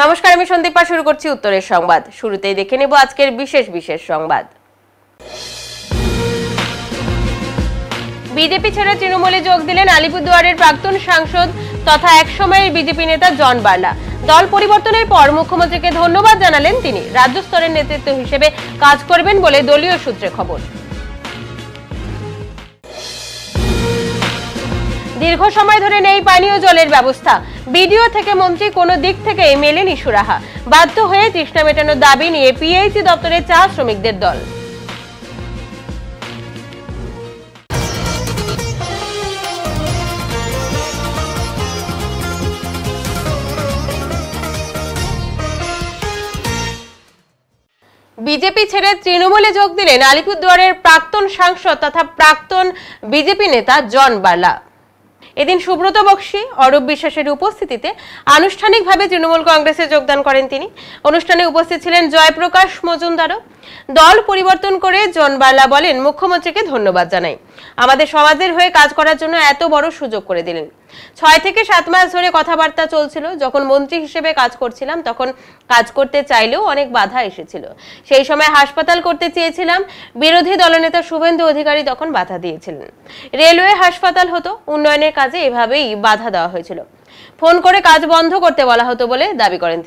নমস্কার, আমি সন্দীপা। শুরু করছি উত্তরের সংবাদ। শুরুতেই দেখে নেব আজকের বিশেষ সংবাদ। বিজেপি ছেড়ে তৃণমূলে যোগ দিলেন আলিপুরদুয়ারের প্রাক্তন সাংসদ তথা একসময়ের বিজেপি নেতা জন বার্লা। দল পরিবর্তনের পর মুখ্যমন্ত্রীকে ধন্যবাদ জানালেন তিনি। রাজ্য স্তরের নেতৃত্ব হিসেবে কাজ করবেন বলে দলীয় সূত্রে খবর। দীর্ঘ সময় ধরে নেই পানীয় জলের ব্যবস্থা। বিডিও থেকে মন্ত্রী কোনো দিক থেকে মেলেনি সুরাহা। বাধ্য হয়ে তৃষ্ণা মেটানোর দাবি নিয়ে পিএইচই দপ্তরে চা শ্রমিকদের দল। বিজেপি ছেড়ে তৃণমূলে যোগ দিলেন আলিপুরদুয়ারের প্রাক্তন সাংসদ তথা প্রাক্তন বিজেপি নেতা জন বার্লা। এদিন সুব্রত বক্সী, অরূপ বিশ্বাসের উপস্থিতিতে আনুষ্ঠানিকভাবে তৃণমূল কংগ্রেসে যোগদান করেন তিনি। অনুষ্ঠানে উপস্থিত ছিলেন জয়প্রকাশ মজুমদারও। দল পরিবর্তন করে জন বার্লা বলেন, মুখ্যমন্ত্রীকে ধন্যবাদ জানাই, আমাদের সমাজের হয়ে কাজ করার জন্য এত বড় সুযোগ করে দিলেন। 6 থেকে 7 মাস ধরে কথাবার্তা চলছিল। যখন মন্ত্রী হিসেবে কাজ করছিলাম তখন কাজ করতে চাইলেও অনেক বাধা এসেছিল। সেই সময় হাসপাতাল করতে চেয়েছিলাম, বিরোধী দলনেতা শুভেন্দু অধিকারী তখন বাধা দিয়েছিলেন। রেলওয়ে হাসপাতাল হতো, উন্নয়নের কাজে এভাবেই বাধা দেওয়া হয়েছিল। ফোন করে কাজ বন্ধ করতে বলা হতো বলে দাবি করেন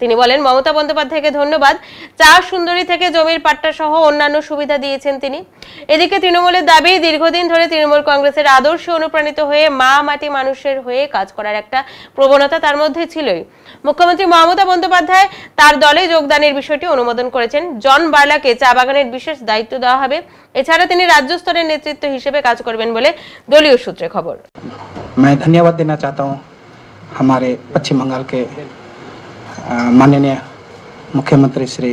তিনি বলেন, মমতা বন্দ্যোপাধ্যায়কে ধন্যবাদ। চা সুন্দরী থেকে জমির পাট্টা সহ অন্যান্য সুবিধা দিয়েছেন তিনি। এদিকে তৃণমূলের দাবি, দীর্ঘদিন ধরে তৃণমূল কংগ্রেসের আদর্শে অনুপ্রাণিত হয়ে মা মাটি মানুষের হয়ে কাজ করার একটা প্রবণতা তার মধ্যে ছিলই। মুখ্যমন্ত্রী মমতা বন্দ্যোপাধ্যায় তার দলে যোগদানের বিষয়টি অনুমোদন করেছেন। জন বার্লাকে চা বাগানের বিশেষ দায়িত্ব দেওয়া হবে। এছাড়া তিনি রাজ্য স্তরের নেতৃত্ব হিসেবে কাজ করবেন বলে দলীয় সূত্রে খবর। मैं धन्यवाद देना चाहता हूं हमारे पश्चिम बंगाल के माननीय मुख्यमंत्री श्री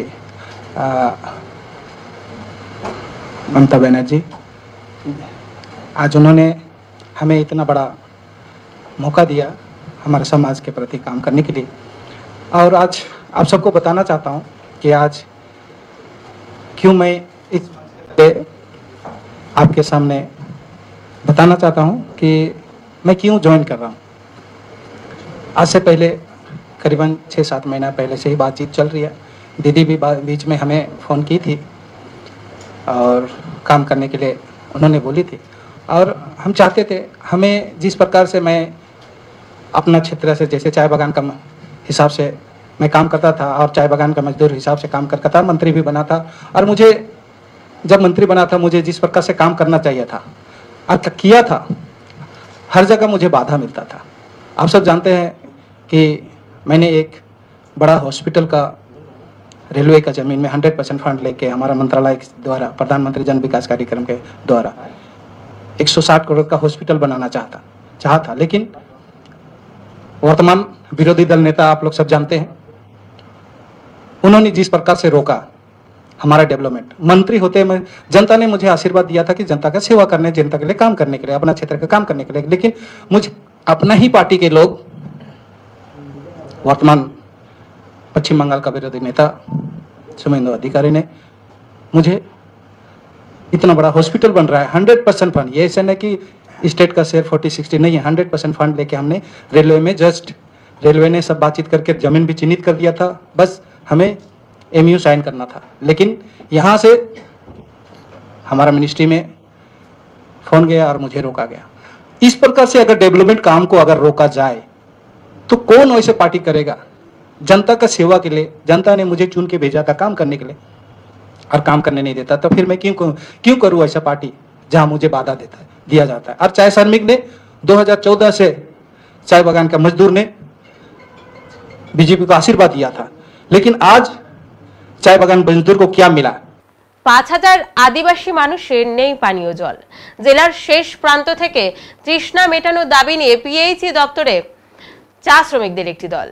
ममता बनर्जी। आज उन्होंने हमें इतना बड़ा मौका दिया हमारे समाज के प्रति काम करने के लिए। और आज आप सबको बताना चाहता हूं कि आज क्यों मैं इस आपके सामने बताना चाहता हूं कि मैं क्यों ज्वाइन कर रहा हूं। आज से पहले करीबन 6-7 महीना पहले से ही बातचीत चल रही है। दीदी भी बीच में हमें फ़ोन की थी और काम करने के लिए उन्होंने बोली थी। और हम चाहते थे, हमें जिस प्रकार से मैं अपना क्षेत्र से, जैसे चाय बागान का हिसाब से मैं काम करता था और चाय बागान का मजदूर हिसाब से काम करता था, मंत्री भी बना था। और मुझे जब मंत्री बना था, मुझे जिस प्रकार से काम करना चाहिए था और किया था, हर जगह मुझे बाधा मिलता था। आप सब जानते हैं कि मैंने एक बड़ा हॉस्पिटल का रेलवे का ज़मीन में 100% फंड लेके हमारा मंत्रालय द्वारा प्रधानमंत्री जन विकास कार्यक्रम के द्वारा 160 करोड़ का हॉस्पिटल बनाना चाहा था। लेकिन वर्तमान विरोधी दल नेता आप लोग सब जानते हैं, उन्होंने जिस प्रकार से रोका हमारा डेवलपमेंट। मंत्री होते में जनता ने मुझे आशीर्वाद दिया था कि जनता का सेवा करने, जनता के लिए काम करने के लिए, अपना क्षेत्र का काम करने के लिए। लेकिन मुझे अपना ही पार्टी के लोग, वर्तमान पश्चिम बंगाल का विरोधी नेता शुभेंदु अधिकारी ने मुझे इतना बड़ा हॉस्पिटल बन रहा है 100% फंड, ये ऐसा नहीं कि स्टेट का शेयर 40-60 नहीं है, 100% फंड लेके हमने रेलवे में रेलवे ने सब बातचीत करके जमीन भी चिन्हित कर दिया था। बस हमें MU साइन करना था। लेकिन यहाँ से हमारा मिनिस्ट्री में फोन गया और मुझे रोका गया। इस प्रकार से अगर डेवलपमेंट काम को अगर रोका जाए तो कौन वैसे पार्टी करेगा? जनता का सेवा के लिए जनता ने मुझे चुन के भेजा था काम करने के लिए, और काम करने नहीं देता तो फिर मैं क्यों करूँ ऐसा पार्टी जहाँ मुझे बाधा दिया जाता है। और चाय श्रमिक ने 2014 से चाय बागान का मजदूर ने बीजेपी को आशीर्वाद दिया था, लेकिन आज चाय बागान मजदूर को क्या मिला? 5000 আদিবাসী মানুষের নেই পানীয় জল। জেলার শেষ প্রান্ত থেকে তৃষ্ণা মেটানোর দাবি নিয়ে পিএইচই দপ্তরে চা শ্রমিকদের একটি দল।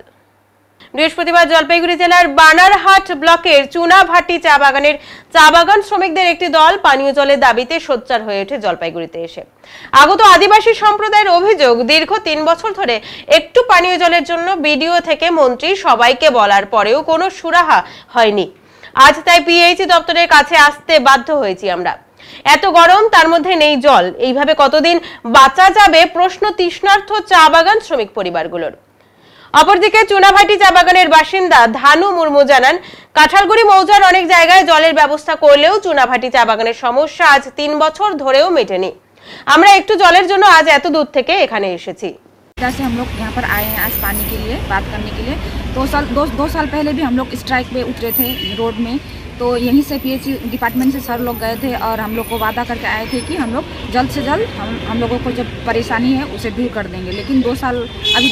বৃহস্পতিবার জলপাইগুড়ি জেলার বানারহাট ব্লকের চুনাভাটি চা বাগানের চা বাগান শ্রমিকদের একটি দল পানীয় জলের দাবিতে সোচ্চার হয়ে ওঠে জলপাইগুড়িতে এসে। আগত আদিবাসী সম্প্রদায়ের অভিযোগ, দীর্ঘ 3 বছর ধরে একটু পানীয় জলের জন্য বিডিও থেকে মন্ত্রী সবাইকে বলার পরেও কোনো সুরাহা হয়নি। আজ তাই পিএইচই দপ্তরের কাছে আসতে বাধ্য হয়েছি আমরা। এত গরম, তার মধ্যে নেই জল। এইভাবে কতদিন বাঁচা যাবে প্রশ্ন তৃষ্ণার্থ চা বাগান শ্রমিক পরিবারগুলোর। অপরদিকে চুনাভাটি চা বাগানের বাসিন্দা ধানু মুর্মু জানান, কাঁঠালগুড়ি মৌজার অনেক জায়গায় জলের ব্যবস্থা করলেও চুনাভাটি চা বাগানের সমস্যা আজ 3 বছর ধরেও মেটেনি। আমরা একটু জলের জন্য আজ এত দূর থেকে এখানে এসেছি। से हम लोग यहाँ पर आए हैं आज पानी के लिए बात करने के लिए। दो साल पहले भी हम लोग स्ट्राइक पे उतरे थे रोड में, तो यहीं से पीएचई डिपार्टमेंट से सर लोग गए थे और हम लोग को वादा करके आए थे कि हम लोग जल्द से जल्द हम लोगों को जब परेशानी है उसे दूर कर देंगे। लेकिन 2 साल अभी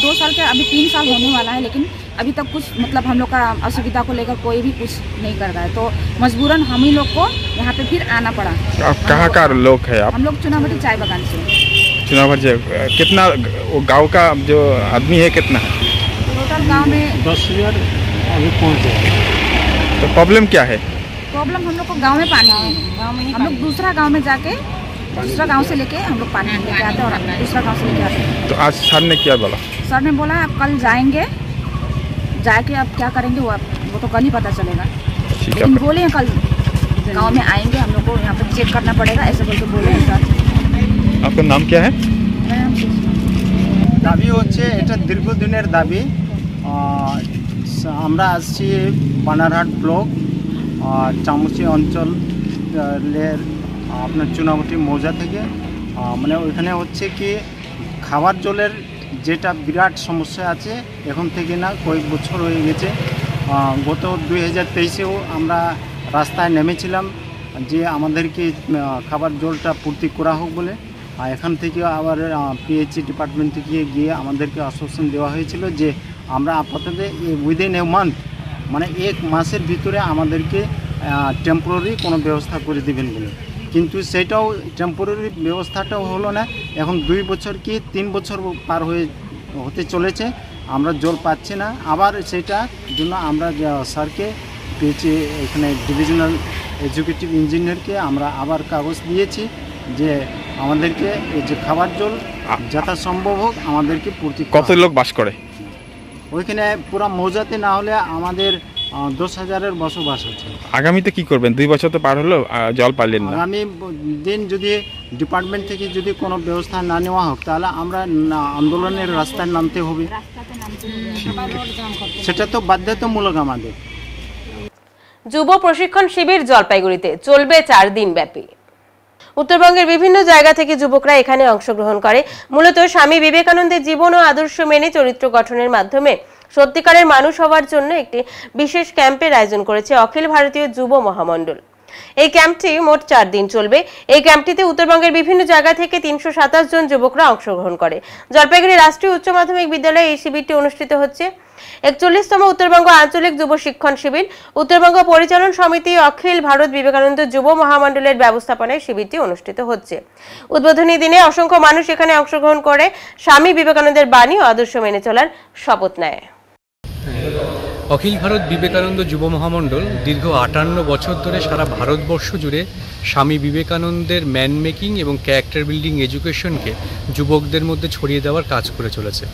3 साल होने वाला है, लेकिन अभी तक कुछ मतलब हम लोग का असुविधा को लेकर कोई भी कुछ नहीं कर रहा है। तो मजबूरन हम ही लोग को यहाँ पे फिर आना पड़ा। आप कहाँ का लोग है आप? हम लोग चुनाभाटी चाय बागान से। चुनाभाटी कितना गांव का जो आदमी है कितना है? टोटल गांव में 10,000 अभी पहुँचे। तो प्रॉब्लम क्या है? प्रॉब्लम हम लोग को गांव में पानी है। हम लोग दूसरा गांव में जाके दूसरा गांव से लेके हम लोग पानी लेके आते हैं और दूसरा गांव से लेके आते हैं। तो आज सर ने क्या बोला? सर ने बोला आप कल जाएंगे, जाके आप क्या करेंगे वो तो कल ही पता चलेगा। ठीक लेकिन है। बोले हैं कल गांव में आएंगे, हम लोग को यहाँ पर चेक करना पड़ेगा, ऐसे बोल के बोले हैं सर। आपका नाम क्या है? দাবি হচ্ছে এটা দীর্ঘদিনের দাবি। আমরা আসছি বানারহাট ব্লক চামুচি অঞ্চলের আপনার চুনাভাটি মৌজা থেকে। মানে ওইখানে হচ্ছে কি খাবার জলের যেটা বিরাট সমস্যা আছে, এখন থেকে না কয়েক বছর হয়ে গেছে। গত 2023-এও আমরা রাস্তায় নেমেছিলাম যে আমাদেরকে খাবার জলটা পূর্তি করা হোক বলে। এখান থেকে আবার পিএইচই ডিপার্টমেন্ট থেকে গিয়ে আমাদেরকে আশ্বাসন দেওয়া হয়েছিল যে আমরা আপাতত উইদিন এ মান্থ মানে 1 মাসের ভিতরে আমাদেরকে টেম্পোরারি কোনো ব্যবস্থা করে দেবেন বলে। কিন্তু সেটাও টেম্পোরারি ব্যবস্থাটাও হলো না। এখন 2 বছর কি 3 বছর পার হতে চলেছে, আমরা জল পাচ্ছি না। আবার সেটার জন্য আমরা স্যারকে পিএইচই এখানে ডিভিশনাল এক্সিকিউটিভ ইঞ্জিনিয়ারকে আমরা আবার কাগজ দিয়েছি যে আমাদেরকে এই যে খাবার জল যথাসম্ভব হোক আমাদেরকে পূর্তি। কত লোক বাস করে ওইখানে পুরো মৌজাতে? না হলে আমাদের 10,000-এর বসবাস হচ্ছে। আগামীতে কি করবেন? 2 বছর তো পার হলো, জল পাইলেন না। আগামী দিন যদি ডিপার্টমেন্ট থেকে যদি কোনো ব্যবস্থা না নেওয়া হোক তাহলে আমরা আন্দোলনের রাস্তায় নামতে হবে। সেটা তো বাধ্যতামূলক আমাদের। যুব প্রশিক্ষণ শিবির জলপাইগুড়িতে চলবে 4 দিন ব্যাপী। উত্তরবঙ্গের বিভিন্ন জায়গা থেকে যুবকরা এখানে অংশগ্রহণ করে। মূলত স্বামী বিবেকানন্দের জীবন ও আদর্শ মেনে চরিত্র গঠনের মাধ্যমে সত্যিকারের মানুষ হওয়ার জন্য একটি বিশেষ ক্যাম্পের আয়োজন করেছে অখিল ভারতীয় যুব মহামণ্ডল। এই ক্যাম্পটি মোট 4 দিন চলবে। এই ক্যাম্পটিতে উত্তরবঙ্গের বিভিন্ন জায়গা থেকে 327 জন যুবকরা অংশগ্রহণ করে। জলপাইগুড়ি রাষ্ট্রীয় উচ্চ মাধ্যমিক বিদ্যালয়ে এই শিবিরটি অনুষ্ঠিত হচ্ছে। 41তম উত্তরবঙ্গ আঞ্চলিক যুব শিক্ষণ শিবির উত্তরবঙ্গ পরিচালন সমিতি অখিল ভারত বিবেকানন্দ যুব মহামণ্ডলের ব্যবস্থাপনায় শিবিরটি অনুষ্ঠিত হচ্ছে। উদ্বোধনী দিনে অসংখ্য মানুষ এখানে অংশগ্রহণ করে স্বামী বিবেকানন্দের বাণী ও আদর্শ মেনে চলার শপথ নেয়। অখিল ভারত বিবেকানন্দ যুব মহামণ্ডল দীর্ঘ 58 বছর ধরে সারা ভারতবর্ষ জুড়ে স্বামী বিবেকানন্দের ম্যান মেকিং এবং ক্যারেক্টার বিল্ডিং এডুকেশনকে যুবকদের মধ্যে ছড়িয়ে দেওয়ার কাজ করে চলেছে।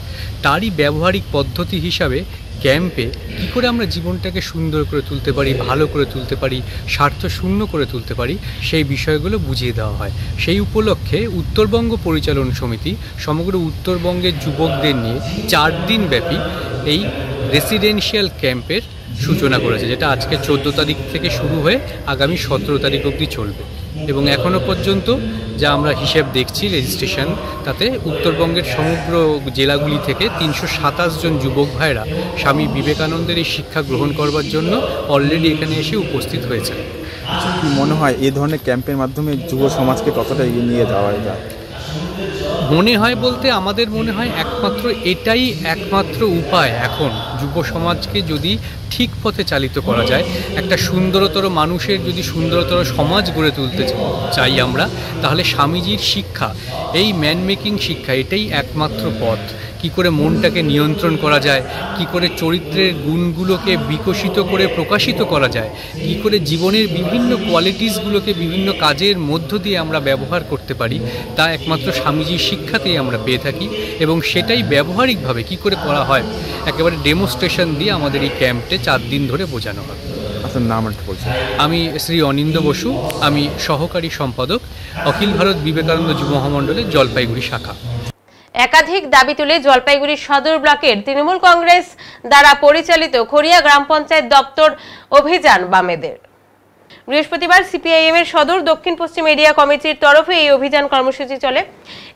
তারই ব্যবহারিক পদ্ধতি হিসাবে ক্যাম্পে কী করে আমরা জীবনটাকে সুন্দর করে তুলতে পারি, ভালো করে তুলতে পারি, স্বার্থ শূন্য করে তুলতে পারি, সেই বিষয়গুলো বুঝিয়ে দেওয়া হয়। সেই উপলক্ষে উত্তরবঙ্গ পরিচালন সমিতি সমগ্র উত্তরবঙ্গের যুবকদের নিয়ে 4 দিন ব্যাপী এই রেসিডেন্সিয়াল ক্যাম্পের সূচনা করেছে, যেটা আজকে 14 তারিখ থেকে শুরু হয়ে আগামী 17 তারিখ অবধি চলবে। এবং এখনও পর্যন্ত যা আমরা হিসেব দেখছি রেজিস্ট্রেশন, তাতে উত্তরবঙ্গের সমগ্র জেলাগুলি থেকে 327 জন যুবক ভাইরা স্বামী বিবেকানন্দের এই শিক্ষা গ্রহণ করবার জন্য অলরেডি এখানে এসে উপস্থিত হয়েছে। কি মনে হয় এই ধরনের ক্যাম্পের মাধ্যমে যুব সমাজকে কতটা এগিয়ে নিয়ে যাওয়া যায়? মনে হয় বলতে আমাদের মনে হয় এটাই একমাত্র উপায় এখন যুব সমাজকে যদি ঠিক পথে চালিত করা যায়, একটা সুন্দরতর মানুষের যদি সুন্দরতর সমাজ গড়ে তুলতে চাই আমরা, তাহলে স্বামীজির শিক্ষা, এই ম্যান মেকিং শিক্ষা, এটাই একমাত্র পথ। কি করে মনটাকে নিয়ন্ত্রণ করা যায়, কি করে চরিত্রের গুণগুলোকে বিকশিত করে প্রকাশিত করা যায়, কি করে জীবনের বিভিন্ন কোয়ালিটিসগুলোকে বিভিন্ন কাজের মধ্য দিয়ে আমরা ব্যবহার করতে পারি, তা একমাত্র স্বামীজির শিক্ষাতেই আমরা পেয়ে থাকি। এবং সেটাই ব্যবহারিকভাবে কি করে করা হয় একেবারে ডেমোস্ট্রেশন দিয়ে আমাদের এই ক্যাম্পে 4 দিন ধরে বোঝানো হয়। আপনার নাম একটু বলছেন? আমি শ্রী অনিন্দ বসু, আমি সহকারী সম্পাদক অখিল ভারত বিবেকানন্দ যুব মহামণ্ডলের জলপাইগুড়ি শাখা। একাধিক দাবি তুলে জলপাইগুড়ি সদর ব্লকের তৃণমূল কংগ্রেস দ্বারা পরিচালিত খড়িয়া গ্রাম পঞ্চায়েত দপ্তর অভিযান বামেদের। বৃহস্পতিবার সিপিআইএম এর সদর দক্ষিণ পশ্চিম এরিয়া কমিটির তরফে এই অভিযান কর্মসূচি চলে।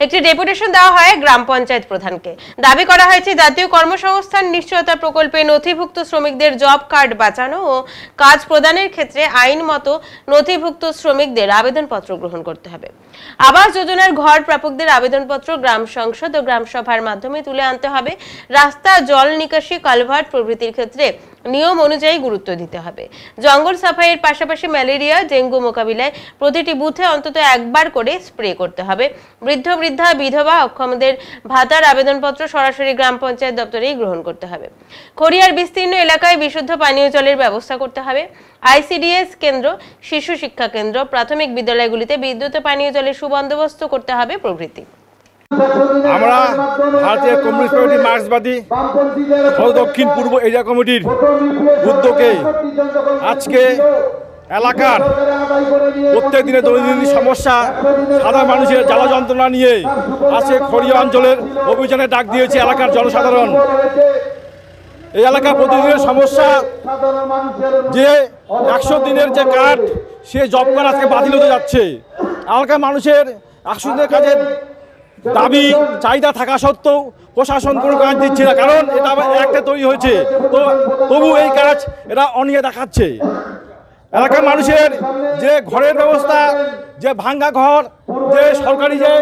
একটি ডেপুটেশন দেওয়া হয় গ্রাম পঞ্চায়েত প্রধানকে। দাবি করা হয়েছে জাতীয় কর্মসংস্থান নিশ্চয়তা প্রকল্পে নথিভুক্ত শ্রমিকদের জব কার্ড বাঁচানো ও কাজ প্রদানের ক্ষেত্রে আইন মতো নথিভুক্ত শ্রমিকদের আবেদনপত্র গ্রহণ করতে হবে। আবাস যোজনার ঘর প্রাপকদের আবেদনপত্র গ্রাম সংসদ ও গ্রাম সভার মাধ্যমে তুলে আনতে হবে। রাস্তা, জল নিকাশি, কালভার্ট প্রভৃতির ক্ষেত্রে নিয়ম অনুযায়ী গুরুত্ব দিতে হবে। জঙ্গল সাফাইয়ের পাশাপাশি ম্যালেরিয়া, ডেঙ্গু মোকাবিলায় প্রতিটি বুথে অন্তত একবার করে স্প্রে করতে হবে। বৃদ্ধ, বৃদ্ধা, বিধবা, অক্ষমদের ভাতার আবেদনপত্র সরাসরি গ্রাম পঞ্চায়েত দপ্তরেই গ্রহণ করতে হবে। খড়িয়ার বিস্তীর্ণ এলাকায় বিশুদ্ধ পানীয় জলের ব্যবস্থা করতে হবে। আইসিডিএস কেন্দ্র, শিশু শিক্ষা কেন্দ্র, প্রাথমিক বিদ্যালয়গুলিতে বিদ্যুৎ ও পানীয় জলের সুবন্দোবস্ত করতে হবে প্রভৃতি। আমরা ভারতীয় কমিউনিস্ট পার্টি মার্ক্সবাদী দক্ষিণ পূর্ব এরিয়া কমিটির উদ্যোগে আজকে এলাকার প্রত্যেক দিনের দৈনন্দিন সমস্যা, সাধারণ মানুষের জ্বালা যন্ত্রণা নিয়ে আজকে খড়িয়া অঞ্চলের অভিযানে ডাক দিয়েছে এলাকার জনসাধারণ। এই এলাকার প্রতিদিনের সমস্যা যে 100 দিনের যে কার্ড, সে জব কার্ড আজকে বাতিল হতে যাচ্ছে। এলাকার মানুষের 100 দিনের কাজের দাবি চাহিদা থাকা সত্ত্বেও প্রশাসন কোনো কাজ দিচ্ছে না, কারণ এটা আবার একটা তৈরি হয়েছে, তো তবু এই কাজ এরা অনিয়ে দেখাচ্ছে। এলাকার মানুষের যে ঘরের ব্যবস্থা, যে ভাঙ্গা ঘর, যে সরকারি যে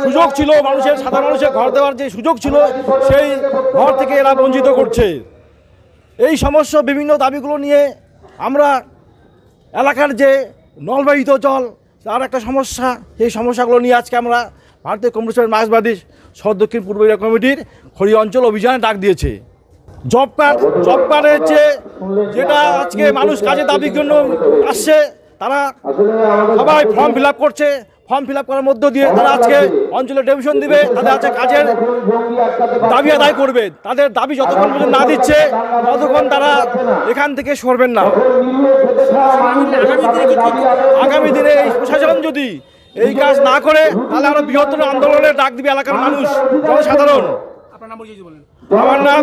সুযোগ ছিল মানুষের, সাধারণ মানুষের ঘর দেওয়ার যে সুযোগ ছিল, সেই ঘর থেকে এরা বঞ্চিত করছে। এই সমস্যা বিভিন্ন দাবিগুলো নিয়ে আমরা এলাকার যে নলবাহিত জল, তার একটা সমস্যা, এই সমস্যাগুলো নিয়ে আজকে আমরা ভারতীয় কমিউনিস্ট পার্টি মার্ক্সবাদী সদর দক্ষিণ পূর্ব এরিয়া কমিটির খড়িয়া অঞ্চল অভিযানে ডাক দিয়েছে। জব কার্ড হচ্ছে যেটা আজকে মানুষ কাজের দাবির জন্য আসছে, তারা সবাই ফর্ম ফিল আপ করছে। ফর্ম ফিল আপ করার মধ্য দিয়ে তারা আজকে অঞ্চলে ডেপুটেশন দিবে, তাদের আজকে কাজের দাবি আদায় করবে। তাদের দাবি যতক্ষণ পর্যন্ত না দিচ্ছে ততক্ষণ তারা এখান থেকে সরবেন না। আগামী দিনে এই প্রশাসন যদি এই কাজ না করে তাহলে আমরা বৃহত্তর আন্দোলনের ডাক দিবে এলাকার মানুষ, জনসাধারণ। আমার নাম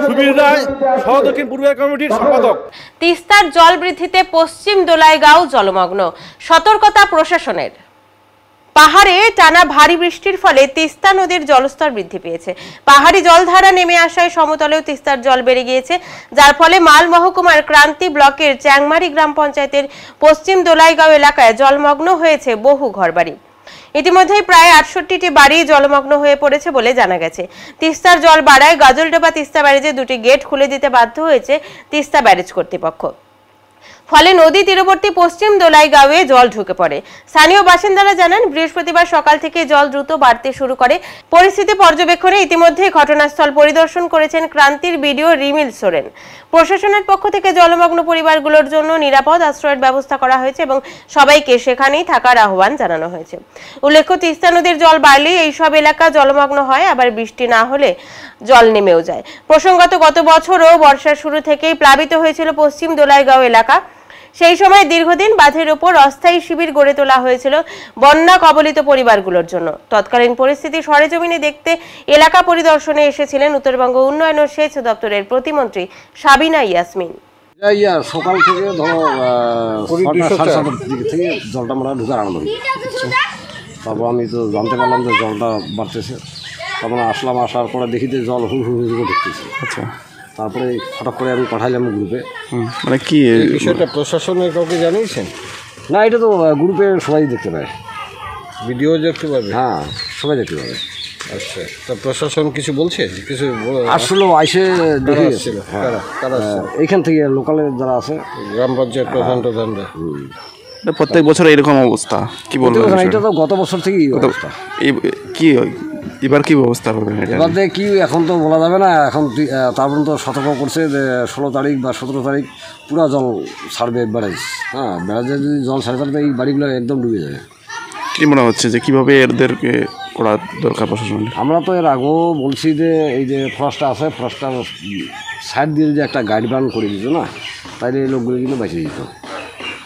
সুবীর রায়, সহ দক্ষিণ পূর্ব কমিটির সম্পাদক। তিস্তার জল বৃদ্ধিতে পশ্চিম দোলাইগাঁও জলমগ্ন, সতর্কতা প্রশাসনের। পাহাড়ে টানা ভারী বৃষ্টির ফলে তিস্তা নদীর জলস্তর বৃদ্ধি পেয়েছে। পাহাড়ি জলধারা নেমে আসায় সমতলেও তিস্তার জল বেড়ে গিয়েছে, যার ফলে মাল মহকুমার ক্রান্তি ব্লকের চ্যাংমারি গ্রাম পঞ্চায়েতের পশ্চিম দোলাইগাঁও এলাকায় জলমগ্ন হয়েছে বহু ঘরবাড়ি। ইতিমধ্যেই প্রায় 68টি বাড়ি জলমগ্ন হয়ে পড়েছে বলে জানা গেছে। তিস্তার জল বাড়ায় গাজলডোবা তিস্তা ব্যারেজে 2টি গেট খুলে দিতে বাধ্য হয়েছে তিস্তা ব্যারেজ কর্তৃপক্ষ। ফলে নদী তীরবর্তী পশ্চিম দোলাইগাঁওয়ে জল ঢুকে পড়ে। স্থানীয় বাসিন্দারা জানান, বৃহস্পতিবার সকাল থেকে জল দ্রুত বাড়তে শুরু করে। পরিস্থিতি পর্যবেক্ষণে ইতিমধ্যে ঘটনাস্থল পরিদর্শন করেছেন ক্রান্তির বিডিও রিমিল সোরেন। প্রশাসনের পক্ষ থেকে জলমগ্ন পরিবারগুলোর জন্য নিরাপদ আশ্রয়ের ব্যবস্থা করা হয়েছে এবং সবাইকে সেখানেই থাকার আহ্বান জানানো হয়েছে। উল্লেখ্য, তিস্তা নদীর জল বাড়লে এইসব এলাকা জলমগ্ন হয়, আবার বৃষ্টি না হলে জল নেমেও যায়। প্রসঙ্গত, গত বছরও বর্ষার শুরু থেকেই প্লাবিত হয়েছিল পশ্চিম দোলাইগাঁও এলাকা। সেই সময় দীর্ঘদিন বাঁধের ওপর অস্থায়ী শিবির গড়ে তোলা হয়েছিল বন্যা কবলিত পরিবারগুলোর জন্য। তৎকালীন পরিস্থিতি সরেজমিনে দেখতে এলাকা পরিদর্শনে এসেছিলেন উত্তরবঙ্গ উন্নয়ন ও সেচ দপ্তরের প্রতিমন্ত্রী সাবিনা ইয়াসমিন। সকাল থেকে ধরো 7:30 দিকে থেকে জলটা মানে ঢুকার আরম্ভ হয়েছে। তারপর আমি তো জানতে পারলাম যে জলটা বাড়তেছে, তারপরে আসলাম, আসার পরে দেখি যে জল হুড় হুড় হুড় ঢুকতেছে। আচ্ছা, তারপরে হঠাৎ করে আমি পাঠাইলাম গ্রুপে। মানে কি বিষয়টা প্রশাসনের কাউকে জানিয়েছেন? না, এটা তো গ্রুপে সবাই দেখতে পায়, ভিডিও দেখতে পাবে। হ্যাঁ, সবাই দেখতে পাবে। আচ্ছা, তা প্রশাসন কিছু বলছে? কিছু আসলে আইসে দেখে গেছিল। এইখান থেকে লোকালের যারা আছে, গ্রাম পঞ্চায়েত প্রধানরা। প্রত্যেক বছর এরকম অবস্থা, কি বলবো? এটা তো গত বছর থেকেই অবস্থা। কি এবার কি ব্যবস্থা হবে? এবার কি এখন তো বলা যাবে না। এখন তার পর্যন্ত সতর্ক করছে যে 16 তারিখ বা 17 তারিখ পুরো জল ছাড়বে ব্যারেজ। হ্যাঁ, ব্যারেজে যদি জল ছাড়ে তাহলে এই বাড়িগুলো একদম ডুবে যাবে। কি মনে হচ্ছে যে কিভাবে এদেরকে করা দরকার প্রশাসনের? আমরা তো এর আগেও বলছি যে এই যে ফরেস্টটা আছে, ফরেস্টটা সাইড দিয়ে যে একটা গাইড বান করে দিত না, তাইলে এই লোকগুলো কিন্তু বেঁচে দিত।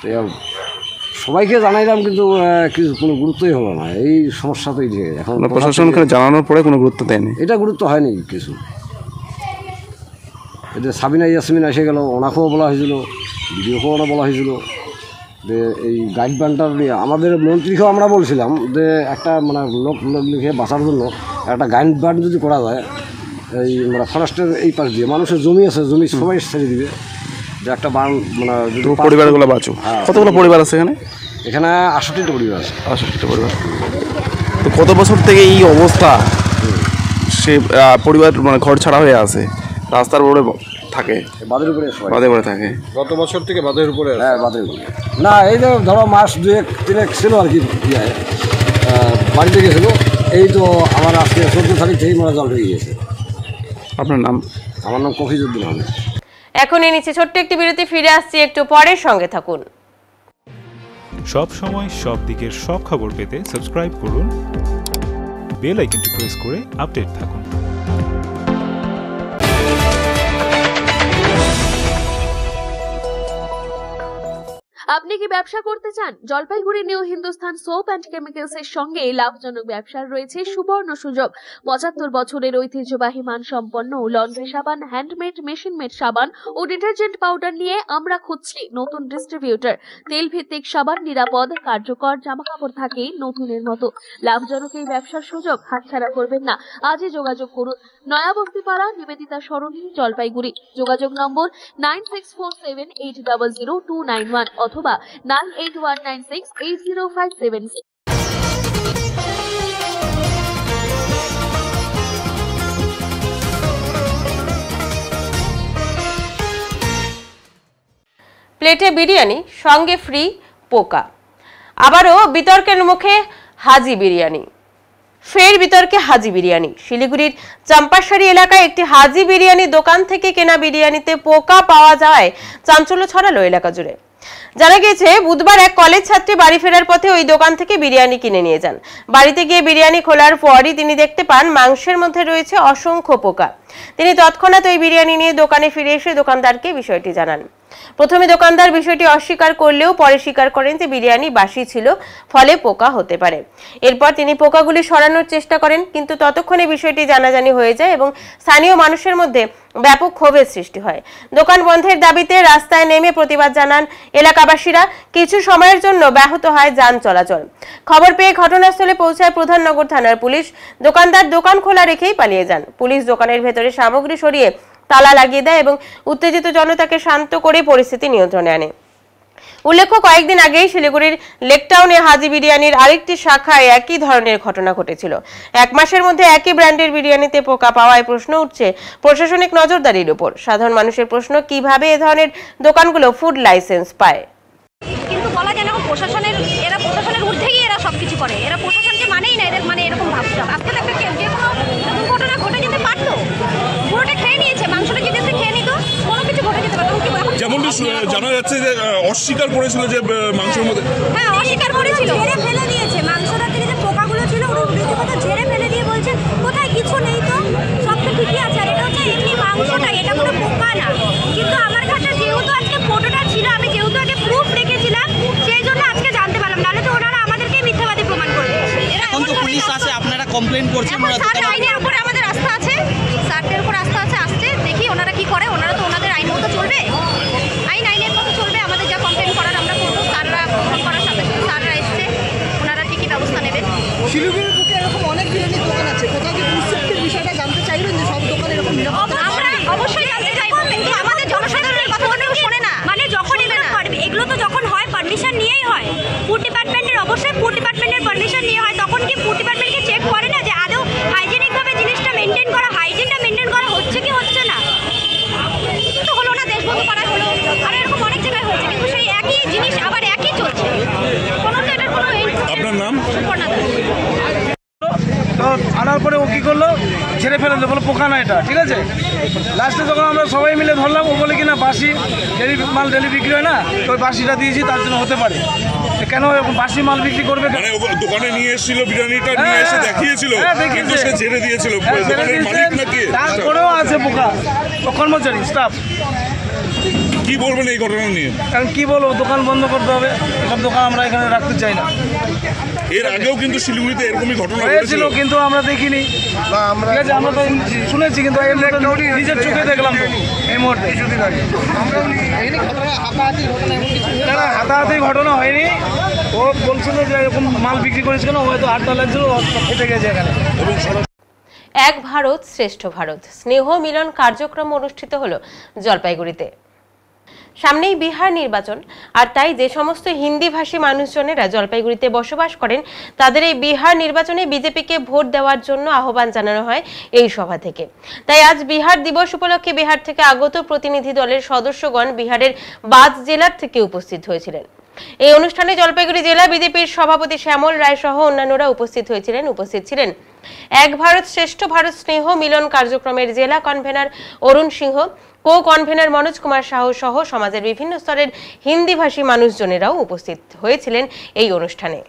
তো সবাইকে জানাইলাম কিন্তু কিছু কোনো গুরুত্বই হলো না। এই সমস্যা তো এই যে এখন প্রশাসনকে জানানোর পরে কোনো গুরুত্ব দেয়নি, এটা গুরুত্ব হয়নি কিছু। এটা সাবিনা ইয়াসমিন এসে গেল, ওনাকেও বলা হয়েছিল, ভিডিওকেও ওরা বলা হয়েছিল যে এই গাইড বানটার নিয়ে আমাদের মন্ত্রীকেও আমরা বলছিলাম যে একটা মানে লোক লিখে বাঁচার জন্য একটা গাইড বান যদি করা যায় এই মানে ফরেস্টের এই পাশ দিয়ে মানুষের জমি আছে, জমি সবাই ছেড়ে দিবে যে একটা বান মানে পরিবারগুলো বাঁচো। কতগুলো পরিবার আছে এখানে? এখানে 68টা পরিবার আছে। 68টা পরিবার। তো কত বছর থেকে এই অবস্থা, সে পরিবার মানে ঘর ছাড়া হয়ে আছে, রাস্তার উপরে থাকে, বাঁধের উপরে থাকে? গত বছর থেকে বাঁধের উপরে? হ্যাঁ, বাঁধের উপরে। না, এই যে ধরো মাস 2-3 ছিল আর কি, বাড়িতে গেছিলো। এই তো আমার আজকে 14 তারিখ থেকেই মারা জল হয়ে গিয়েছে। আপনার নাম? আমার নাম কফিজুদ্দিন আহমেদ। এখন এই নিচে ছোট্ট একটি বিরতি, ফিরে আসছি একটু পরে, সঙ্গে থাকুন। সব সময় সব দিকের সব খবর পেতে সাবস্ক্রাইব করুন, বেল আইকনটি প্রেস করে আপডেট থাকুন। আপনি কি ব্যবসা করতে চান? Jalpaiguri new Hindustan soap and chemicals এর সঙ্গে লাভজনক ব্যবসার রয়েছে সুবর্ণ সুযোগ। 75 বছরের ঐতিহ্যবাহী মানসম্পন্ন লন্ড্রি সাবান, হ্যান্ডমেড, মেশিন মেড সাবান ও ডিটারজেন্ট পাউডার নিয়ে আমরা খুঁজছি নতুন ডিস্ট্রিবিউটর। তেল ভিত্তিক সাবান, নিরাপদ, কার্যকর, জামাকাপড় থাকে নতুনের মতো। লাভজনক এই ব্যবসার সুযোগ হাতছাড়া করবেন না। আজই যোগাযোগ করুন নয়াবস্তিপাড়া, নিবেদিতা সরণি, জলপাইগুড়ি। যোগাযোগ নম্বর 9647800291 অথবা 9819680576। প্লেটে বিরিয়ানি, সঙ্গে ফ্রি পোকা। আবারও বিতর্কের মুখে হাজি বিরিয়ানি। ফের বিতর্কে হাজি বিরিয়ানি। শিলিগুড়ির চম্পাশাড়ি এলাকায় একটি হাজি বিরিয়ানি দোকান থেকে কেনা বিরিয়ানিতে পোকা পাওয়া যায়, চাঞ্চল্য ছড়ালো এলাকা জুড়ে। জানা গিয়েছে, বুধবার এক কলেজ ছাত্রী বাড়ি ফেরার পথে ওই দোকান থেকে বিরিয়ানি কিনে নিয়ে যান। বাড়িতে গিয়ে বিরিয়ানি খোলার পরই তিনি দেখতে পান মাংসের মধ্যে রয়েছে অসংখ্য পোকা। তিনি তৎক্ষণাৎ ওই বিরিয়ানি নিয়ে দোকানে ফিরে এসে দোকানদারকে বিষয়টি জানান। প্রথমে দোকানদার বিষয়টি অস্বীকার করলেও পরে স্বীকার করেন যে বিরিয়ানি বাসি ছিল, ফলে পোকা হতে পারে। এরপর তিনি পোকাগুলি সরানোর চেষ্টা করেন, কিন্তু ততক্ষণে বিষয়টি জানাজানি হয়ে যায় এবং স্থানীয় মানুষের মধ্যে ব্যাপক ক্ষোভের সৃষ্টি হয়। দোকান বন্ধের দাবিতে রাস্তায় নেমে প্রতিবাদ জানান এলাকাবাসীরা। কিছু সময়ের জন্য ব্যাহত হয় যান চলাচল। খবর পেয়ে ঘটনাস্থলে পৌঁছায় প্রধাননগর থানার পুলিশ। দোকানদার দোকান খোলা রেখেই পালিয়ে যান। পুলিশ দোকানের ভেতরে সামগ্রী সরিয়ে তালা লাগিয়ে দেয় এবং উত্তেজিত জনতাকে শান্ত করে পরিস্থিতি নিয়ন্ত্রণে আনে। উল্লেখ্য, কয়েকদিন আগেই শিলিগুড়ির লেকটাউনে হাজি বিরিয়ানির আরেকটি শাখায় একই ধরনের ঘটনা ঘটেছিল। 1 মাসের মধ্যে একই ব্র্যান্ডের বিরিয়ানিতে পোকা পাওয়ায় প্রশ্ন উঠছে প্রশাসনিক নজরদারির উপর। সাধারণ মানুষের প্রশ্ন, কিভাবে এ ধরনের দোকানগুলো ফুড লাইসেন্স পায়? কিন্তু বলা যায় না, প্রশাসনের ঊর্ধ্বে গিয়ে এরা সবকিছু করে। এরা প্রশাসনকে মানেই না, এদের মানে এরকম ভাবছিলাম। আজকে একটা যে কোনো ঘটনা ঘটে যেতে পারতো, পুরোটা খেয়ে নিয়েছে, মাংসটা যদি খেয়ে নিত কোনো কিছু ঘটে যেতে পারতো। যেমনটি জানা যাচ্ছে যে অস্বীকার করেছিল যে মাংসের মধ্যে, হ্যাঁ অস্বীকার করেছিল, ঝেড়ে ফেলে দিয়েছে। মাংসটার থেকে যে পোকাগুলো ছিল ওটা ঝেড়ে ফেলে দিয়ে বলছে কোথায় কিছু নেই, তো সব তো ঠিকই আছে। আর এটা হচ্ছে এমনি মাংসটা, এটা কোনো পোকা না। কিন্তু আমার কাছে যেহেতু আজকে ফটোটা ছিল, আমি যেহেতু আগে প্রুফ রেখেছিলাম, সেই জন্য আজকে জানতে পারলাম, নাহলে তো ওনারা আমাদেরকে মিথ্যাবাদী প্রমাণ করে দিয়েছে। এখন তো পুলিশ আছে, আপনারা কমপ্লেইন করছেন। আইনের উপরে আমাদের আস্থা আছে, স্যারদের উপর আস্থা আছে। আসছে দেখি ওনারা কি করে। ওনারা তো ওনাদের আইন মতো চলবে, আইনের মতো চলবে। আমাদের যা কমপ্লেন করার আমরা করবো। স্যাররা ফোন করার সাথে স্যাররা এসছে, ওনারা ঠিকই ব্যবস্থা নেবেন। শিলিগুড়ির বুকে এরকম অনেক বিরিয়ানির দোকান আছে, কোথাও কি ফুড সেফটির বিষয়টা জানতে চাইবেন যে সব দোকান এরকম? আমরা অবশ্যই জানতে চাইবো, কিন্তু আমাদের জনসাধারণের কথা কেউ শোনে না। মানে যখন এগুলো তো যখন হয় পারমিশন নিয়েই হয়। ফুড ডিপার্টমেন্টের অবশ্যই ফুড ডিপার্টমেন্টের পারমিশন নিয়ে হয়। তখন কি ফুড ডিপার্টমেন্টকে চেক করে না যে আদৌ হাইজেনিকভাবে জিনিসটা মেনটেন করা, হাইজিনটা মেনটেন করা হচ্ছে কি হচ্ছে না? তো হলো না, দেশবন্ধু পাড়ায় হলো, আর এরকম অনেক জায়গায় হয়েছে, কিন্তু সেই একই জিনিস আবার একই চলছে। কোনো তো এটার কোনো। আপনার নাম? তো আনার পরে ও কী করলো, ছেড়ে ফেলে দিল, বলো পোকা না এটা, ঠিক আছে। লাস্টে যখন আমরা সবাই মিলে ধরলাম, ও বলে কিনা বাসি মাল ডেলি বিক্রি হয় না, তো ওই বাসিটা দিয়েছি, তার জন্য হতে পারে। কেন বাসি মাল বিক্রি করবে? মানে দোকানে নিয়ে এসেছিল, বিরিয়ানিটা নিয়ে এসে দেখিয়েছিল, কিন্তু সে ছেড়ে দিয়েছিল। তারপরেও আছে পোকা, কর্মচারী স্টাফ। কি বলবেন এই ঘটনা নিয়ে? কারণ কি বলবো, দোকান বন্ধ করতে হবে, এসব দোকান আমরা এখানে রাখতে চাই না। এর আগেও কিন্তু শিলিগুড়িতে এরকমই ঘটনা হয়েছিল, কিন্তু আমরা দেখিনি, ঠিক আছে, আমরা তো শুনেছি, কিন্তু নিজের চোখে দেখলাম তো এই মুহূর্তে। কিছুদিন আগে হাতাহাতি ঘটনা হয়নি, ও বলছিল যে এরকম মাল বিক্রি করেছে কেন, হয়তো আড্ডা লাগছিল, ফেটে গেছে এখানে। এক ভারত শ্রেষ্ঠ ভারত স্নেহ মিলন কার্যক্রম অনুষ্ঠিত হলো জলপাইগুড়িতে। সামনেই বিহার নির্বাচন, আর তাই যে সমস্ত হিন্দিভাষী মানুষজনেরা জলপাইগুড়িতে বসবাস করেন তাদের এই বিহার নির্বাচনে বিজেপিকে ভোট দেওয়ার জন্য আহ্বান জানানো হয় এই সভা থেকে। তাই আজ বিহার দিবস উপলক্ষে বিহার থেকে আগত প্রতিনিধি দলের সদস্যগণ বিহারের বাদ জেলার থেকে উপস্থিত হয়েছিলেন। এই অনুষ্ঠানে জলপাইগুড়ি জেলা বিজেপির সভাপতি শ্যামল রায় সহ অন্যান্যরা উপস্থিত ছিলেন এক ভারত শ্রেষ্ঠ ভারত স্নেহ মিলন কার্যক্রমের জেলা কনভেনার অরুণ সিংহ, কো কনভেনার মনোজ কুমার সাহু সহ সমাজের বিভিন্ন স্তরের হিন্দিভাষী মানুষজনেরাও উপস্থিত হয়েছিলেন এই অনুষ্ঠানে।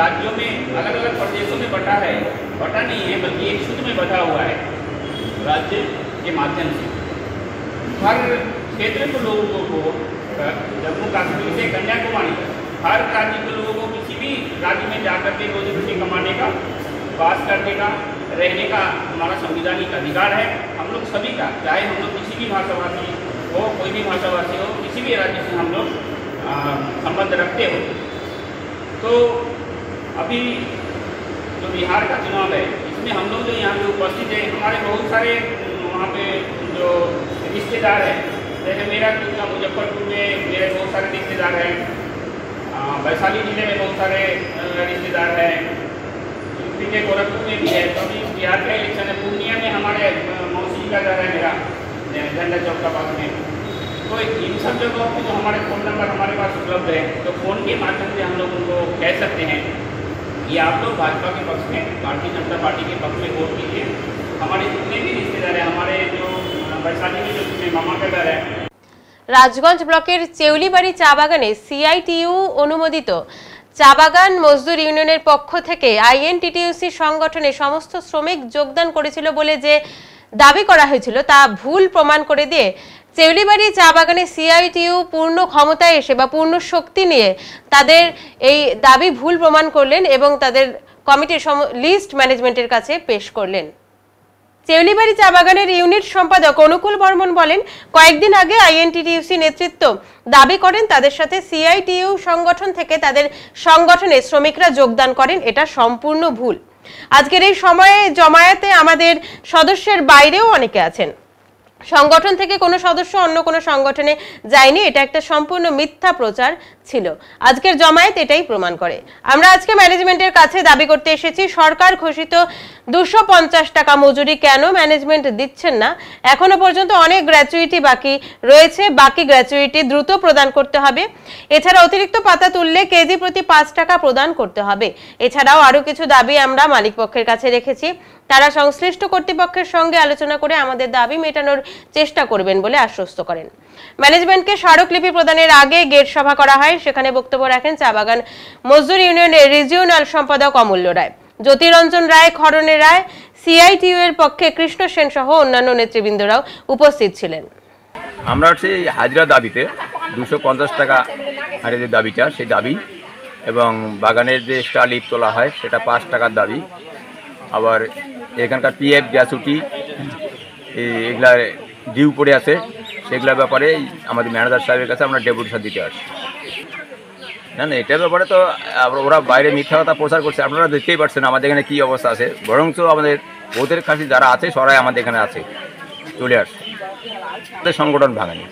राज्यों में अलग अलग प्रदेशों में बटा है, बटा नहीं है बल्कि एक सूत्र में बटा हुआ है राज्य के माध्यम से। हर क्षेत्र के लोगों को जम्मू कश्मीर से कन्याकुमारी हर राज्य के लोगों को किसी भी राज्य में जाकर के रोजी रोटी कमाने का, वास करने का, रहने का हमारा संविधानिक अधिकार है हम लोग सभी का, चाहे हम लोग किसी भी भाषाभाषी हो, कोई भी भाषाभाषी हो, किसी भी राज्य से हम लोग संबंध रखते हो। तो अभी जो बिहार का चुनाव है इसमें हम लोग जो यहाँ पे उपस्थित है, हमारे बहुत सारे वहाँ पे जो रिश्तेदार हैं, जैसे मेरा मुजफ्फरपुर में मेरे बहुत सारे रिश्तेदार हैं, वैशाली जिले में बहुत सारे रिश्तेदार हैं, यूपी के गोरखपुर में भी है। तो अभी बिहार का इलेक्शन है, पूर्णिया में हमारे मौसी का घर है मेरा झंडा चौक का पास में। तो इन सब जगहों पर जो हमारे फ़ोन नंबर हमारे पास उपलब्ध है, तो फ़ोन के माध्यम से हम लोग उनको कह सकते हैं कि आप लोग भाजपा के पक्ष में, भारतीय जनता पार्टी के पक्ष में वोट कीजिए। हमारे जितने भी रिश्तेदार हैं, हमारे जो वैशाली में जो मामा का घर है। রাজগঞ্জ ব্লকের চেউলিবাড়ি চা বাগানে সিআইটিইউ অনুমোদিত চা বাগান মজদুর ইউনিয়নের পক্ষ থেকে আইএনটিটিইউসি সংগঠনে সমস্ত শ্রমিক যোগদান করেছিল বলে যে দাবি করা হয়েছিল তা ভুল প্রমাণ করে দিয়ে চেউলিবাড়ি চা বাগানে সিআইটিইউ পূর্ণ ক্ষমতায় এসে বা পূর্ণ শক্তি নিয়ে তাদের এই দাবি ভুল প্রমাণ করলেন এবং তাদের কমিটির লিস্ট ম্যানেজমেন্টের কাছে পেশ করলেন। চেউলিবাড়ি চা বাগানের ইউনিট সম্পাদক অনুকূল বর্মন বলেন, কয়েকদিন আগে আইএনটিটিইউসি নেতৃত্ব দাবি করেন তাদের সাথে সিআইটিইউ সংগঠন থেকে তাদের সংগঠনে শ্রমিকরা যোগদান করেন, এটা সম্পূর্ণ ভুল। আজকের এই সময়ে জমায়েতে আমাদের সদস্যের বাইরেও অনেকে আছেন, সংগঠন থেকে কোনো সদস্য অন্য কোনো সংগঠনে যায়নি, এটা একটা সম্পূর্ণ মিথ্যা প্রচার ছিল। আজকের জমায়েত এটাই প্রমাণ করে। আমরা আজকে ম্যানেজমেন্টের কাছে দাবি করতে এসেছি, সরকার ঘোষিত 250 টাকা মজুরি কেন ম্যানেজমেন্ট দিচ্ছেন না? এখনো পর্যন্ত অনেক গ্র্যাচুইটি বাকি রয়েছে, বাকি গ্র্যাচুইটি দ্রুত প্রদান করতে হবে। এছাড়া অতিরিক্ত পাতা তুললে কেজি প্রতি 5 টাকা প্রদান করতে হবে। এছাড়াও আরো কিছু দাবি আমরা মালিক পক্ষের কাছে রেখেছি, তারা সংশ্লিষ্ট কর্তৃপক্ষের সঙ্গে আলোচনা করে আমাদের দাবি মেটানোর চেষ্টা করবেন বলে আশ্বস্ত করেন। ম্যানেজমেন্টকে স্মারকলিপি প্রদানের আগে গেট সভা করা হয়, সেখানে বক্তব্য রাখেন চা বাগান মজদুর ইউনিয়নের রিজিওনাল সম্পাদক অমূল্য রায়, জ্যোতিরঞ্জন রায়, খরণে রায়, সিআইটিইউ এর পক্ষে কৃষ্ণ সেন সহ অন্যান্য নেতৃবৃন্দরাও উপস্থিত ছিলেন। আমরা হচ্ছে হাজিরা দাবিতে 250 টাকা আর যে দাবিটা সেই দাবি, এবং বাগানের যে এক্সট্রা লিপ তোলা হয় সেটা 5 টাকার দাবি। আবার এখানকার পিএফ গ্যাসুটি এগুলা ডিউ পড়ে আছে, সেগুলোর ব্যাপারে আমাদের ম্যানেজার সাহেবের কাছে আমরা ডেপুটেশন দিতে আসছি। না না, এটার ব্যাপারে তো ওরা বাইরে মিথ্যা কথা প্রচার করছে, আপনারা দেখতেই পাচ্ছেন আমাদের এখানে কী অবস্থা আছে। বরঞ্চ আমাদের ওদের কাছে যারা আছে সবাই আমাদের এখানে আছে, চলে আসছে, সংগঠন ভাঙানি।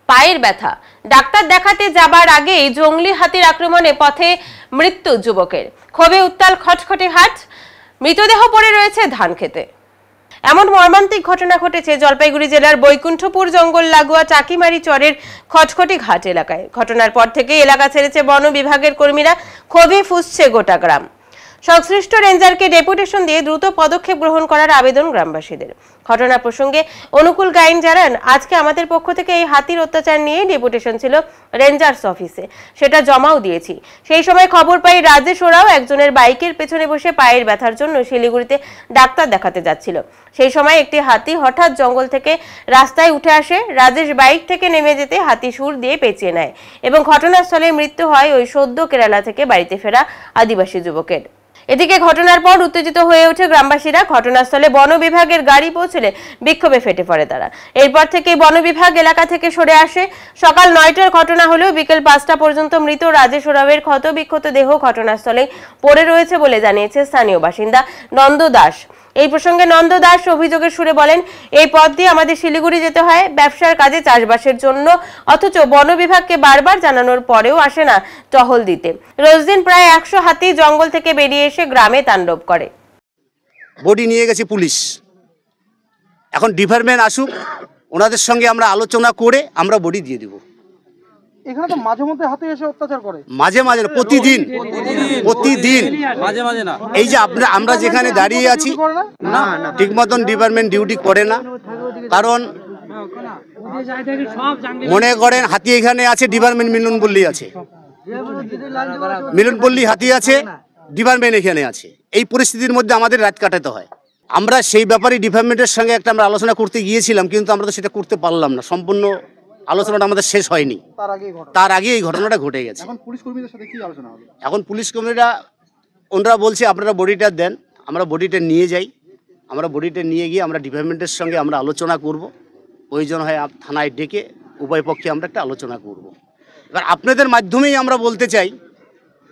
পায়ের ব্যথা, ডাক্তার দেখাতে যাবার আগেই জঙ্গলি হাতির আক্রমণে পথে মৃত্যু যুবকের, ক্ষোভে উত্তাল খটখটে হাট, মৃতদেহ পড়ে রয়েছে ধান খেতে। এমন মর্মান্তিক ঘটনা ঘটেছে জলপাইগুড়ি জেলার বৈকুণ্ঠপুর জঙ্গল লাগোয়া চাকিমারি চরের খটখটি ঘাট এলাকায়। ঘটনার পর থেকে এলাকা ছেড়েছে বন বিভাগের কর্মীরা, ক্ষোভে ফুঁসছে গোটা গ্রাম। সংশ্লিষ্ট রেঞ্জারকে ডেপুটেশন দিয়ে দ্রুত পদক্ষেপ গ্রহণ করার আবেদন গ্রামবাসীদের। ঘটনা প্রসঙ্গে অনুকূল গাইন জানান, আজকে আমাদের পক্ষ থেকে এই হাতির অত্যাচার নিয়ে ডেপুটেশন ছিল রেঞ্জার্স অফিসে, সেটা জমাও দিয়েছি। সেই সময় খবর পাই রাজেশ ওরাও একজনের বাইকের পেছনে বসে পায়ের ব্যথার জন্য শিলিগুড়িতে ডাক্তার দেখাতে যাচ্ছিল। সেই সময় একটি হাতি হঠাৎ জঙ্গল থেকে রাস্তায় উঠে আসে। রাজেশ বাইক থেকে নেমে যেতে হাতি সুর দিয়ে পেঁচিয়ে নেয় এবং ঘটনাস্থলে মৃত্যু হয় ওই সদ্য কেরালা থেকে বাড়িতে ফেরা আদিবাসী যুবকের। এদিকে ঘটনার পর উত্তেজিত হয়ে ওঠে গ্রামবাসীরা। ঘটনাস্থলে বন বিভাগের গাড়ি পৌঁছলে বিক্ষোভে ফেটে পড়ে তারা। এরপর থেকে বন বিভাগ এলাকা থেকে সরে আসে। সকাল 9টার ঘটনা হলেও বিকেল 5টা পর্যন্ত মৃত রাজেশ ওরাওয়ের ক্ষতবিক্ষত দেহ ঘটনাস্থলে পড়ে রয়েছে বলে জানিয়েছে স্থানীয় বাসিন্দা নন্দ দাস। এই প্রসঙ্গে নন্দ দাস অভিযোগের সুরে বলেন, এই পথ দিয়ে আমাদের শিলিগুড়ি যেতে হয় ব্যবসার কাজে, চাষবাসের জন্য, অথচ বন বিভাগকে বারবার জানানোর পরেও আসে না টহল দিতে। রোজদিন প্রায় 100 হাতি জঙ্গল থেকে বেরিয়ে এসে গ্রামে তাণ্ডব করে। বডি নিয়ে গেছে পুলিশ, এখন ডিপার্টমেন্ট আসুক, ওনাদের সঙ্গে আমরা আলোচনা করে আমরা বডি দিয়ে দিব। এখানে তো মাঝে মধ্যে হাতে এসে অত্যাচার করে, মাঝে মাঝে প্রতিদিন মাঝে মাঝে না। এই যে আমরা যেখানে দাঁড়িয়ে আছি না, ঠিক মতন ডিপার্টমেন্ট ডিউটি করে না। কারণ মনে করেন হাতি এখানে আছে, ডিপার্টমেন্ট মিলনপল্লী আছে, মিলনপল্লী হাতি আছে, ডিপার্টমেন্ট এখানে আছে। এই পরিস্থিতির মধ্যে আমাদের রাত কাটাতে হয়। আমরা সেই ব্যাপারে ডিপার্টমেন্টের সঙ্গে একটা আমরা আলোচনা করতে গিয়েছিলাম, কিন্তু আমরা তো সেটা করতে পারলাম না। সম্পূর্ণ আলোচনাটা আমাদের শেষ হয়নি, তার আগে এই ঘটনাটা ঘটে গেছে। এখন পুলিশ কর্মীদের সাথে কি আলোচনা হবে? এখন পুলিশ কর্মীরা ওনারা বলছে আপনারা বডিটা দেন, আমরা বডিটা নিয়ে যাই। আমরা বডিটা নিয়ে গিয়ে আমরা ডিপার্টমেন্টের সঙ্গে আমরা আলোচনা করব। প্রয়োজন হয় থানায় ডেকে উভয় পক্ষে আমরা একটা আলোচনা করব। এবার আপনাদের মাধ্যমেই আমরা বলতে চাই,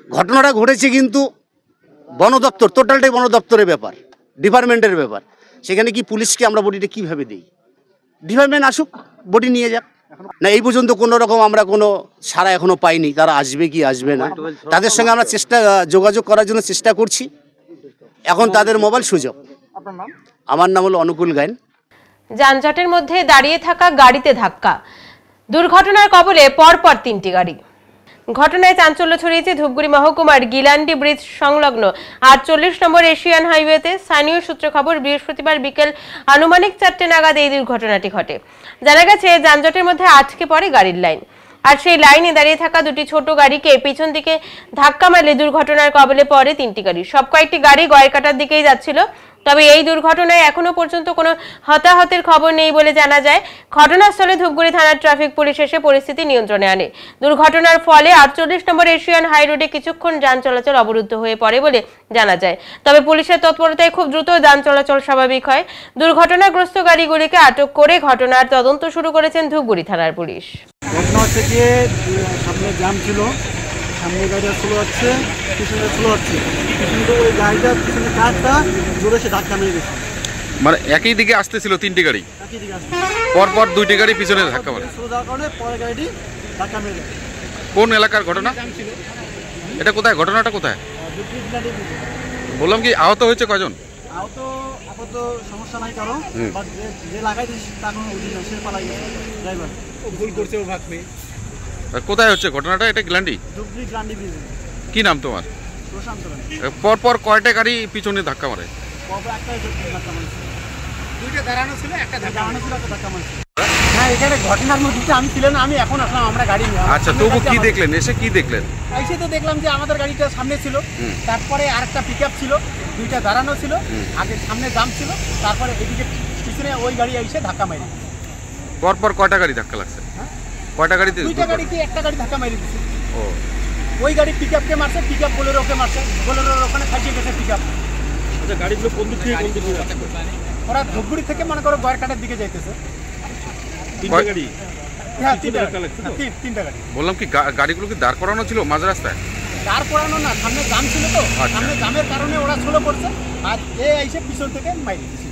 ঘটনাটা ঘটেছে কিন্তু বন দপ্তর, টোটালটাই বন দপ্তরের ব্যাপার, ডিপার্টমেন্টের ব্যাপার। সেখানে কি পুলিশকে আমরা বডিটা কীভাবে দিই? ডিপার্টমেন্ট আসুক, বডি নিয়ে যাক। না, এই পর্যন্ত কোনো রকম আমরা কোনো সাড়া এখনো পাইনি, তারা আসবে কি আসবে না। তাদের সঙ্গে আমরা যোগাযোগ করার জন্য চেষ্টা করছি। এখন তাদের মোবাইল সুযোগ। আমার নাম হলো অনুকূল গাইন। যানজটের মধ্যে দাঁড়িয়ে থাকা গাড়িতে ধাক্কা, দুর্ঘটনার কবলে পরপর 3টি গাড়ি। ঘটনায় চাঞ্চল্য ছড়িয়েছে ধূপগুড়ি মহকুমার গিলান্ডি ব্রিজ সংলগ্ন 48 নম্বর এশিয়ান হাইওয়েতে। স্থানীয় সূত্রে খবর, বৃহস্পতিবার বিকেল আনুমানিক 4টে নাগাদ এই দুর্ঘটনাটি ঘটে। জানা গেছে যানজটের মধ্যে আটকে পড়ে গাড়ির লাইন, আর সেই লাইনে দাঁড়িয়ে থাকা দুটি ছোট গাড়িকে পিছন দিকে ধাক্কা মারলে দুর্ঘটনার কবলে পড়ে 3টি গাড়ি। সব কয়েকটি গাড়ি গয়কাটার দিকেই যাচ্ছিল। তবে এই দুর্ঘটনায় এখনো পর্যন্ত কোনো হতাহতের খবর নেই বলে জানা যায়। ঘটনাস্থলে ধূপগুড়ি থানার ট্রাফিক পুলিশ এসে পরিস্থিতি নিয়ন্ত্রণে আনে। দুর্ঘটনার ফলে 48 নম্বর এশিয়ান হাই রোডে কিছুক্ষণ যান চলাচল অবরুদ্ধ হয়ে পড়ে বলে জানা যায়। তবে পুলিশের তৎপরতায় খুব দ্রুত যান চলাচল স্বাভাবিক হয়। দুর্ঘটনাগ্রস্ত গাড়িগুলিকে আটক করে ঘটনার তদন্ত শুরু করেছেন ধূপগুড়ি থানার পুলিশ। ঘটনা হচ্ছে কি, সামনে জ্যাম ছিল, সামনে গাড়িটা স্লো হচ্ছে, পিছনে স্লো হচ্ছে, কিন্তু ওই গাড়িটা পিছনে কারটা জোরে সে ধাক্কা মেরে গেছে। মানে একই দিকে আসতেছিল 3টি গাড়ি, একই দিকে আসছে, পরপর 2টি গাড়ি পিছনে ধাক্কা মারে। স্লো যাওয়ার কারণে পরে গাড়িটি ধাক্কা মেরে গেছে। কোন এলাকার ঘটনা এটা? কোথায় ঘটনাটা কোথায়? বললাম কি আহত হয়েছে কয়জন? আহত আপাতত সমস্যা নাই কারো, বাট যে লাগাই দিয়েছে তার কোনো উচিত না, সে পালাই গেছে ড্রাইভার। ও ভুল করছে, ও ভাগ পেয়ে। কোথায় হচ্ছে ঘটনাটা? এটা গ্লান্ডি? ধূপগুড়ি গ্লান্ডি ব্রিজ। কি নাম তোমার? প্রশান্ত রায়। পরপর কয়টা গাড়ি পিছনে ধাক্কা মারে? পরপর একটাই ধাক্কা মারছে, দুইটা দাঁড়ানো ছিল, একটা ধাক্কা মারছে। হ্যাঁ, এখানে ঘটনার মধ্যে আমি ছিলাম না, আমি এখন আসলাম, আমরা গাড়ি নিয়ে। আচ্ছা, তবু কি দেখলেন? এসে কি দেখলেন? এসে তো দেখলাম যে আমাদের গাড়িটা সামনে ছিল, তারপরে আরেকটা পিকআপ ছিল, দুইটা দাঁড়ানো ছিল, আগে সামনে জাম ছিল, তারপরে এদিকে পিছনে ওই গাড়ি এসে ধাক্কা মারে। পরপর কয়টা গাড়ি ধাক্কা লাগছে? কয়টা গাড়িতে? দুইটা গাড়িতে একটা গাড়ি ধাক্কা মেরে দিচ্ছে। ও, ওই গাড়ি পিকআপকে মারছে, পিকআপ বোলেরোকে মারছে, বোলেরোর ওখানে ফাঁসিয়ে গেছে পিকআপ। আচ্ছা, গাড়িগুলো কোন দিক থেকে কোন দিকে যাচ্ছে? ওরা ধূপগুড়ি থেকে মনে করো গয়রকাটার দিকে যাইতেছে। তিনটা গাড়ি? হ্যাঁ, তিনটা গাড়ি। বললাম কি গাড়িগুলো কি দাঁড় করানো ছিল মাঝ রাস্তায়? দাঁড় করানো না, সামনে জাম ছিল তো, সামনে জামের কারণে ওরা স্লো করছে, আর এ এসে পিছন থেকে মাইরে দিচ্ছে।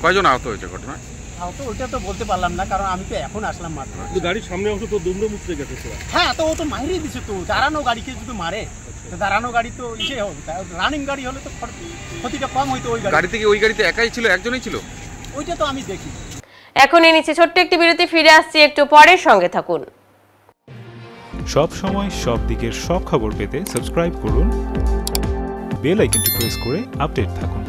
কয়জন আহত হয়েছে ঘটনায়? আহত ওইটা তো বলতে পারলাম না, কারণ আমি তো এখন আসলাম মাত্র। গাড়ির সামনে অংশ তো দুমড়ে মুচড়ে গেছে। হ্যাঁ, তো ও তো মাইরেই দিচ্ছে, তো দাঁড়ানো গাড়িকে যদি মারে, তো দাঁড়ানো গাড়ি তো ইসে হবে, রানিং গাড়ি হলে তো ক্ষতিটা কম হইতো। ওই গাড়ি থেকে ওই গাড়িতে একাই ছিল, একজনই ছিল? ওইটা তো আমি দেখি। এখন এই নিচে ছোট্ট একটি বিরতি, ফিরে আসছি একটু পরে, সঙ্গে থাকুন। সব সময় সব দিকের সব খবর পেতে সাবস্ক্রাইব করুন বেল আইকনটি প্রেস করে আপডেট থাকুন।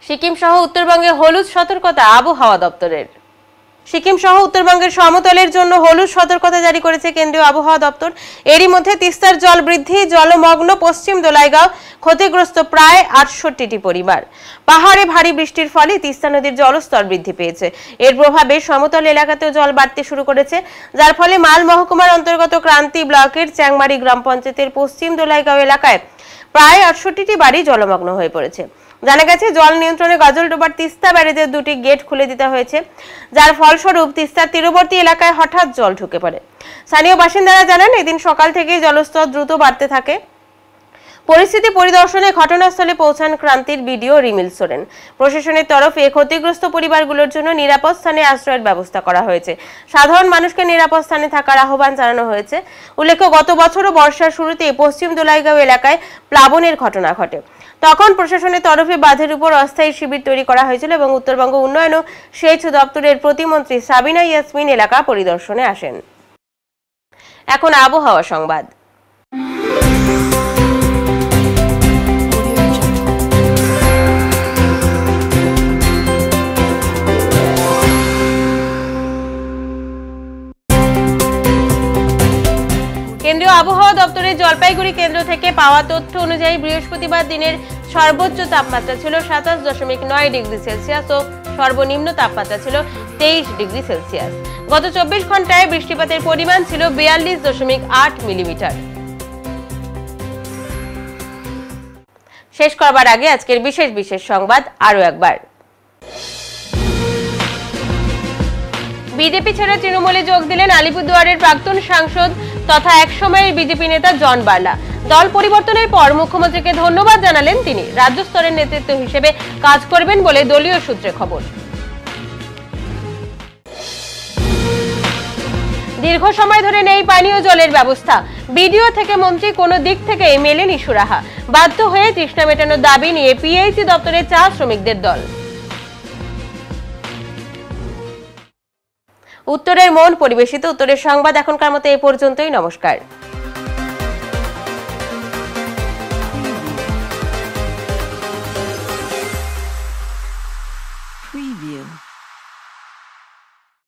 সিকিম সহ উত্তরবঙ্গে হলুদ সতর্কতা আবহাওয়া দপ্তরের। সিকিম সহ উত্তরবঙ্গের সমতলের জন্য হলুদ সতর্কতা জারি করেছে কেন্দ্রীয় আবহাওয়া দপ্তর। এরই মধ্যে তিস্তার জল বৃদ্ধি, জলমগ্ন পশ্চিম দোলাইগাঁও, ক্ষতিগ্রস্ত প্রায় 68টি পরিবার। পাহাড়ে ভারী বৃষ্টির ফলে তিস্তা নদীর জলস্তর বৃদ্ধি পেয়েছে। এর প্রভাবে সমতল এলাকাতেও জল বাড়তে শুরু করেছে, যার ফলে মাল মহকুমার অন্তর্গত ক্রান্তি ব্লকের চ্যাংমারি গ্রাম পঞ্চায়েতের পশ্চিম দোলাইগাঁও এলাকায় প্রায় 68টি বাড়ি জলমগ্ন হয়ে পড়েছে। জানা গেছে, জল নিয়ন্ত্রণে গজলডোবার তিস্তা ব্যারেজের 2টি গেট খুলে দিতে হয়েছে, যার ফলস্বরূপ তিস্তার তীরবর্তী এলাকায় হঠাৎ জল ঢুকে পড়ে। স্থানীয় বাসিন্দারা জানান, এদিন সকাল থেকেই জলস্তর দ্রুত বাড়তে থাকে। পরিস্থিতি পরিদর্শনে ঘটনাস্থলে পৌঁছান ক্রান্তির বিডিও রিমিল সোরেন। প্রশাসনের তরফে ক্ষতিগ্রস্ত পরিবারগুলোর জন্য নিরাপদ স্থানে আশ্রয়ের ব্যবস্থা করা হয়েছে। সাধারণ মানুষকে নিরাপদ স্থানে থাকার আহ্বান জানানো হয়েছে। উল্লেখ্য, গত বছরও বর্ষার শুরুতে পশ্চিম দোলাইগাঁও এলাকায় প্লাবনের ঘটনা ঘটে। তখন প্রশাসনের তরফে বাঁধের উপর অস্থায়ী শিবির তৈরি করা হয়েছিল এবং উত্তরবঙ্গ উন্নয়ন ও সেচ দপ্তরের প্রতিমন্ত্রী সাবিনা ইয়াসমিন এলাকা পরিদর্শনে আসেন। এখন আবহাওয়া সংবাদ। কেন্দ্রীয় আবহাওয়া দপ্তরের জলপাইগুড়ি কেন্দ্র থেকে পাওয়া তথ্য অনুযায়ী বৃহস্পতিবার দিনের সর্বোচ্চ তাপমাত্রা ছিল 27.9 ডিগ্রি সেলসিয়াস ও সর্বনিম্ন তাপমাত্রা ছিল 23 ডিগ্রি সেলসিয়াস। গত 24 ঘন্টায় বৃষ্টিপাতের পরিমাণ ছিল 42.8 মিলিমিটার। শেষ করবার আগে আজকের বিশেষ সংবাদ আরো একবার। বিজেপি ছেড়ে তৃণমূলে যোগ দিলেন আলিপুরদুয়ারের প্রাক্তন সাংসদ তথা একসময়ের বিজেপি নেতা জন বার্লা। দল পরিবর্তনের পর মুখ্যমন্ত্রীকে ধন্যবাদ জানালেন তিনি। রাজ্য স্তরের নেতৃত্ব হিসেবে কাজ করবেন বলে দলীয় সূত্রে খবর। দীর্ঘ সময় ধরে নেই পানীয় জলের ব্যবস্থা। বিডিও থেকে মন্ত্রী কোনো দিক থেকে মেলেনি সুরাহা। বাধ্য হয়ে তৃষ্ণা মেটানোর দাবি নিয়ে পিএইচই দপ্তরে চা শ্রমিকদের দল। উত্তরের মন পরিবেশিত উত্তরের সংবাদ এখনকার মতো এই পর্যন্তই। নমস্কার।